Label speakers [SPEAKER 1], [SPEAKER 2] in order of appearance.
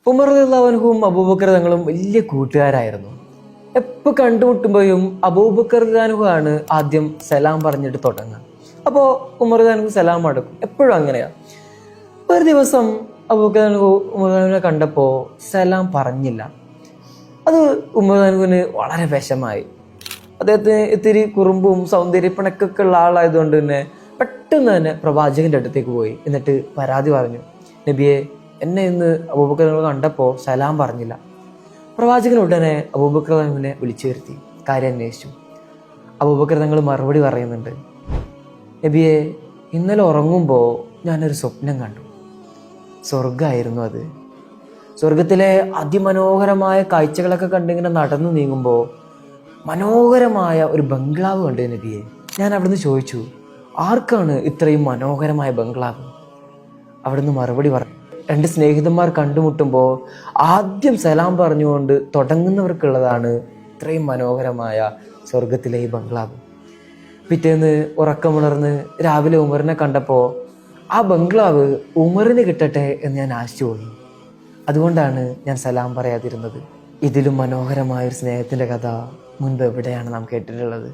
[SPEAKER 1] ഉമർ റളിയല്ലാഹു അൻഹുവും അബൂബക്കർ തങ്ങളും വലിയ കൂട്ടുകാരായിരുന്നു. എപ്പോൾ കണ്ടുമുട്ടുമ്പോഴും അബൂബക്കർ റളിയല്ലാഹു ആണ് ആദ്യം സലാം പറഞ്ഞിട്ട് തുടങ്ങുക. അപ്പോൾ ഉമർ റളിയല്ലാഹു സലാം അടക്കും. എപ്പോഴും അങ്ങനെയാണ്. ഒരു ദിവസം അബൂബക്കർ ഉമർ റളിയല്ലാഹുവിനെ കണ്ടപ്പോൾ സലാം പറഞ്ഞില്ല. അത് ഉമർ റളിയല്ലാഹുവിന് വളരെ വിഷമായി. അദ്ദേഹത്തിന് ഇത്തിരി കുറുമ്പും സൗന്ദര്യപ്പണക്കൊക്കെ ഉള്ള ആളായതുകൊണ്ട് തന്നെ പെട്ടെന്ന് തന്നെ പ്രവാചകന്റെ അടുത്തേക്ക് പോയി. എന്നിട്ട് പരാതി പറഞ്ഞു, നബിയെ, എന്നെ ഇന്ന് അബൂബക്കർ കണ്ടപ്പോൾ സലാം പറഞ്ഞില്ല. പ്രവാചകൻ ഉടനെ അബൂബക്കർ തങ്ങളെ വിളിച്ചു വരുത്തി കാര്യം അന്വേഷിച്ചു. അബൂബക്കർ തങ്ങൾ മറുപടി പറയുന്നുണ്ട്, നബിയെ, ഇന്നലെ ഉറങ്ങുമ്പോൾ ഞാനൊരു സ്വപ്നം കണ്ടു. സ്വർഗമായിരുന്നു അത്. സ്വർഗത്തിലെ അതിമനോഹരമായ കാഴ്ചകളൊക്കെ കണ്ടിങ്ങനെ നടന്നു നീങ്ങുമ്പോൾ മനോഹരമായ ഒരു ബംഗ്ലാവ് കണ്ടു നബിയെ. ഞാൻ അവിടുന്ന് ചോദിച്ചു, ആർക്കാണ് ഇത്രയും മനോഹരമായ ബംഗ്ലാവ്? അവിടുന്ന് മറുപടി പറഞ്ഞു, രണ്ട് സ്നേഹിതന്മാർ കണ്ടുമുട്ടുമ്പോൾ ആദ്യം സലാം പറഞ്ഞുകൊണ്ട് തുടങ്ങുന്നവർക്കുള്ളതാണ് ഇത്രയും മനോഹരമായ സ്വർഗത്തിലെ ഈ ബംഗ്ലാവ്. പിറ്റേന്ന് ഉറക്കമുണർന്ന് രാവിലെ ഉമറിനെ കണ്ടപ്പോൾ ആ ബംഗ്ലാവ് ഉമറിന് കിട്ടട്ടെ എന്ന് ഞാൻ ആശിച്ചു പോയി. അതുകൊണ്ടാണ് ഞാൻ സലാം പറയാതിരുന്നത്. ഇതിലും മനോഹരമായൊരു സ്നേഹത്തിൻ്റെ കഥ മുൻപ് എവിടെയാണ് നാം കേട്ടിട്ടുള്ളത്?